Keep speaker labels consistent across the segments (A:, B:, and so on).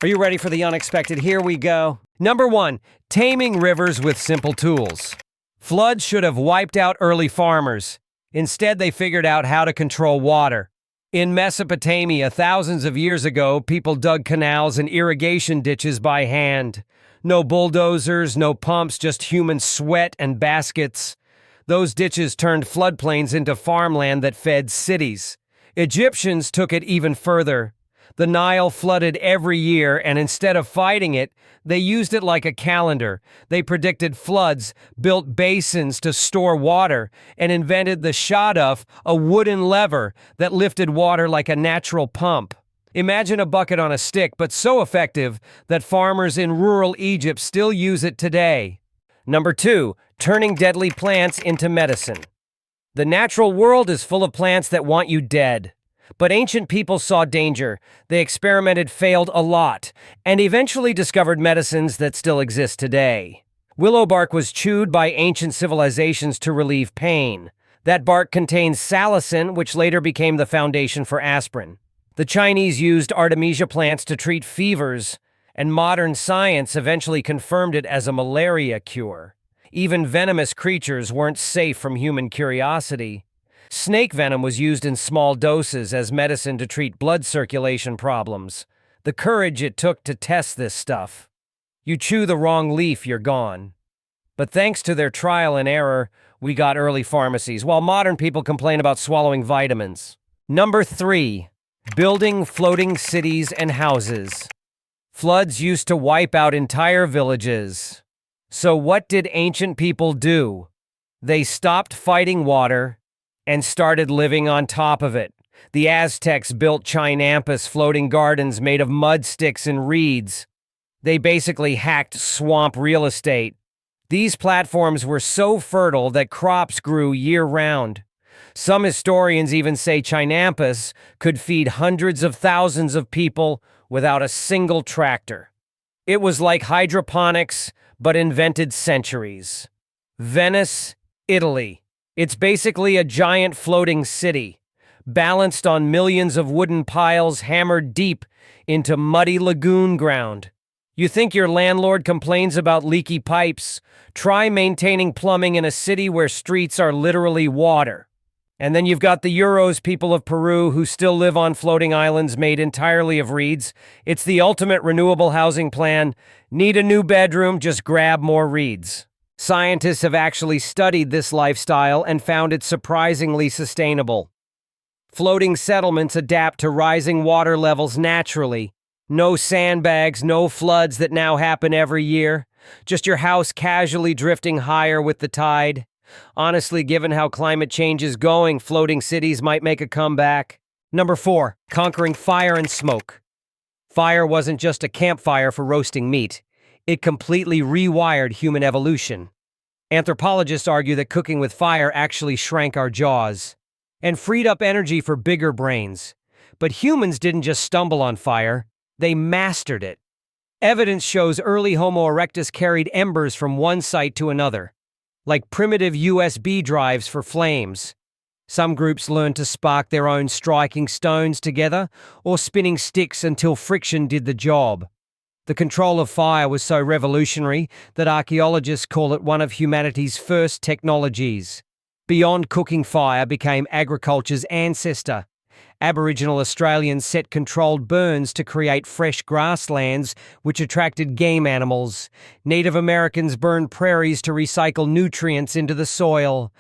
A: Are you ready for the unexpected? Here we go. Number 1, taming rivers with simple tools. Floods should have wiped out early farmers. Instead, they figured out how to control water. In Mesopotamia, thousands of years ago, people dug canals and irrigation ditches by hand. No bulldozers, no pumps, just human sweat and baskets. Those ditches turned floodplains into farmland that fed cities. Egyptians took it even further. The Nile flooded every year, and instead of fighting it, they used it like a calendar. They predicted floods, built basins to store water, and invented the shaduf, a wooden lever that lifted water like a natural pump. Imagine a bucket on a stick, but so effective that farmers in rural Egypt still use it today. Number 2, turning deadly plants into medicine. The natural world is full of plants that want you dead. But ancient people saw danger. They experimented, failed a lot, and eventually discovered medicines that still exist today. Willow bark was chewed by ancient civilizations to relieve pain. That bark contains salicin, which later became the foundation for aspirin. The Chinese used artemisia plants to treat fevers, and modern science eventually confirmed it as a malaria cure. Even venomous creatures weren't safe from human curiosity. Snake venom was used in small doses as medicine to treat blood circulation problems. The courage it took to test this stuff. You chew the wrong leaf, you're gone. But thanks to their trial and error, we got early pharmacies, while modern people complain about swallowing vitamins. Number 3, building floating cities and houses. Floods used to wipe out entire villages. So what did ancient people do? They stopped fighting water and started living on top of it. The Aztecs built chinampas, floating gardens made of mud sticks and reeds. They basically hacked swamp real estate. These platforms were so fertile that crops grew year-round. Some historians even say chinampas could feed hundreds of thousands of people without a single tractor. It was like hydroponics, but invented centuries. Venice, Italy. It's basically a giant floating city, balanced on millions of wooden piles hammered deep into muddy lagoon ground. You think your landlord complains about leaky pipes? Try maintaining plumbing in a city where streets are literally water. And then you've got the Euros people of Peru who still live on floating islands made entirely of reeds. It's the ultimate renewable housing plan. Need a new bedroom? Just grab more reeds. Scientists have actually studied this lifestyle and found it surprisingly sustainable. Floating settlements adapt to rising water levels naturally. No sandbags, no floods that now happen every year. Just your house casually drifting higher with the tide. Honestly, given how climate change is going, floating cities might make a comeback. Number 4, conquering fire and smoke. Fire wasn't just a campfire for roasting meat. It completely rewired human evolution. Anthropologists argue that cooking with fire actually shrank our jaws and freed up energy for bigger brains. But humans didn't just stumble on fire, they mastered it. Evidence shows early Homo erectus carried embers from one site to another, like primitive USB drives for flames. Some groups learned to spark their own striking stones together or spinning sticks until friction did the job. The control of fire was so revolutionary that archaeologists call it one of humanity's first technologies. Beyond cooking, fire became agriculture's ancestor. Aboriginal Australians set controlled burns to create fresh grasslands, which attracted game animals. Native Americans burned prairies to recycle nutrients into the soil.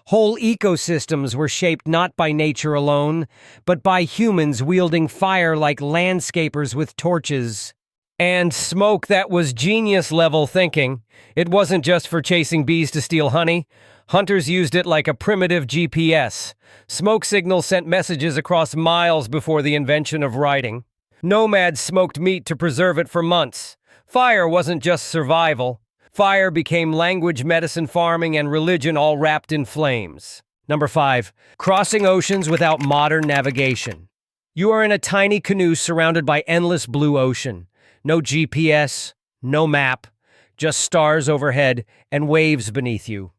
A: Whole ecosystems were shaped not by nature alone, but by humans wielding fire like landscapers with torches. And smoke, that was genius-level thinking. It wasn't just for chasing bees to steal honey. Hunters used it like a primitive GPS. Smoke signals sent messages across miles before the invention of writing. Nomads smoked meat to preserve it for months. Fire wasn't just survival. Fire became language, medicine, farming, and religion all wrapped in flames. Number 5, crossing oceans without modern navigation. You are in a tiny canoe surrounded by endless blue ocean. No GPS, no map, just stars overhead and waves beneath you.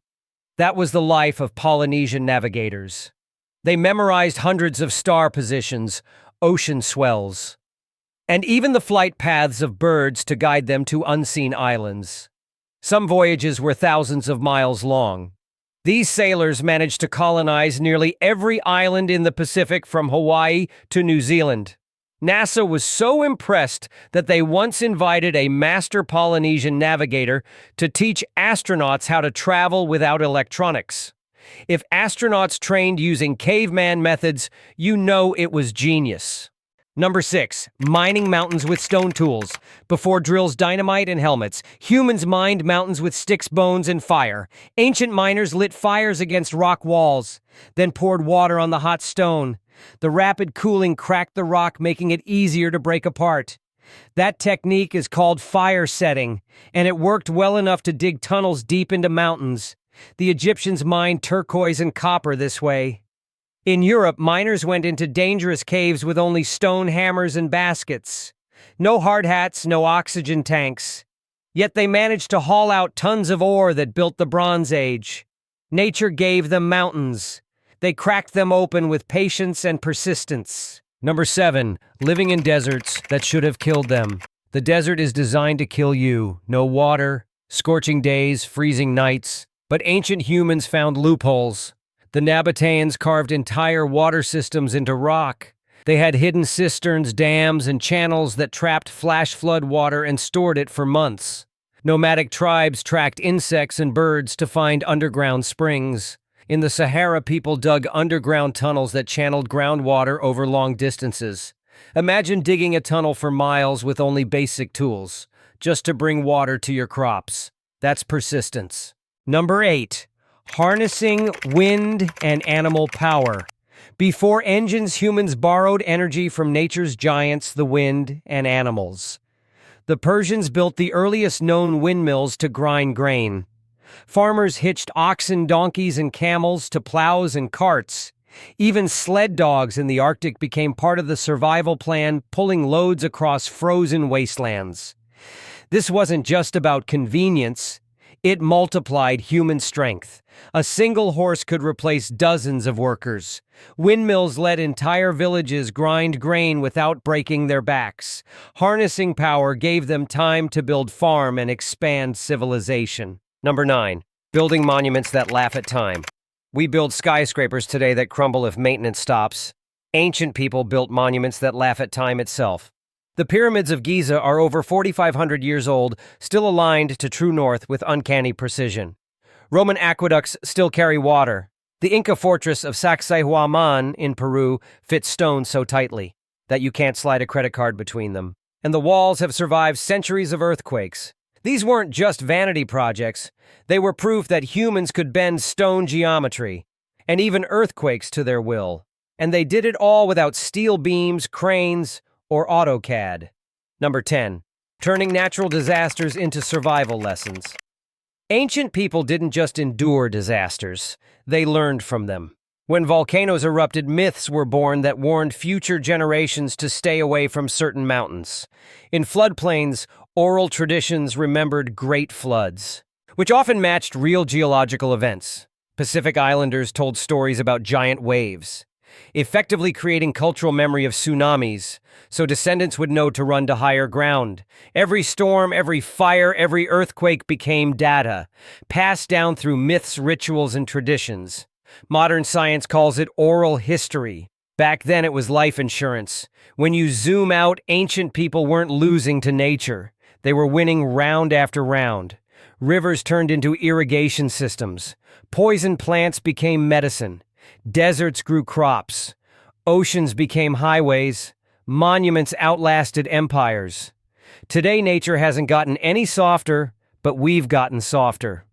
A: That was the life of Polynesian navigators. They memorized hundreds of star positions, ocean swells. and even the flight paths of birds to guide them to unseen islands. Some voyages were thousands of miles long. These sailors managed to colonize nearly every island in the Pacific from Hawaii to New Zealand. NASA was so impressed that they once invited a master Polynesian navigator to teach astronauts how to travel without electronics. If astronauts trained using caveman methods, you know it was genius. Number 6. Mining mountains with stone tools. Before drills, dynamite, and helmets, humans mined mountains with sticks, bones, and fire. Ancient miners lit fires against rock walls, then poured water on the hot stone. The rapid cooling cracked the rock, making it easier to break apart. That technique is called fire setting, and it worked well enough to dig tunnels deep into mountains. The Egyptians mined turquoise and copper this way. In Europe, miners went into dangerous caves with only stone hammers and baskets. No hard hats, no oxygen tanks. Yet they managed to haul out tons of ore that built the Bronze Age. Nature gave them mountains. They cracked them open with patience and persistence. Number 7. Living in deserts that should have killed them. The desert is designed to kill you. No water, scorching days, freezing nights. But ancient humans found loopholes. The Nabateans carved entire water systems into rock. They had hidden cisterns, dams, and channels that trapped flash flood water and stored it for months. Nomadic tribes tracked insects and birds to find underground springs. In the Sahara, people dug underground tunnels that channeled groundwater over long distances. Imagine digging a tunnel for miles with only basic tools, just to bring water to your crops. That's persistence. Number 8. Harnessing wind and animal power. Before engines, humans borrowed energy from nature's giants, the wind and animals. The Persians built the earliest known windmills to grind grain. Farmers hitched oxen, donkeys, and camels to plows and carts. Even sled dogs in the Arctic became part of the survival plan, pulling loads across frozen wastelands. This wasn't just about convenience. It multiplied human strength. A single horse could replace dozens of workers. Windmills let entire villages grind grain without breaking their backs. Harnessing power gave them time to build farm and expand civilization. Number 9. Building monuments that laugh at time. We build skyscrapers today that crumble if maintenance stops. Ancient people built monuments that laugh at time itself. The pyramids of Giza are over 4,500 years old, still aligned to true north with uncanny precision. Roman aqueducts still carry water. The Inca fortress of Sacsayhuaman in Peru fits stone so tightly that you can't slide a credit card between them. And the walls have survived centuries of earthquakes. These weren't just vanity projects. They were proof that humans could bend stone geometry, and even earthquakes to their will. And they did it all without steel beams, cranes, or AutoCAD. Number 10. Turning natural disasters into survival lessons. Ancient people didn't just endure disasters, they learned from them. When volcanoes erupted, myths were born that warned future generations to stay away from certain mountains. In floodplains, oral traditions remembered great floods, which often matched real geological events. Pacific Islanders told stories about giant waves, effectively creating cultural memory of tsunamis, so descendants would know to run to higher ground. Every storm, every fire, every earthquake became data, passed down through myths, rituals, and traditions. Modern science calls it oral history. Back then it was life insurance. When you zoom out, ancient people weren't losing to nature. They were winning round after round. Rivers turned into irrigation systems. Poison plants became medicine. Deserts grew crops. Oceans became highways. Monuments outlasted empires. Today, nature hasn't gotten any softer, but we've gotten softer.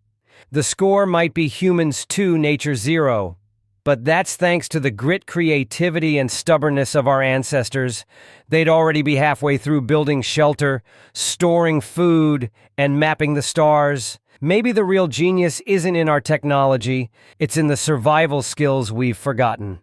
A: The score might be humans 2, nature 0. But that's thanks to the grit, creativity, and stubbornness of our ancestors. They'd already be halfway through building shelter, storing food, and mapping the stars. Maybe the real genius isn't in our technology, it's in the survival skills we've forgotten.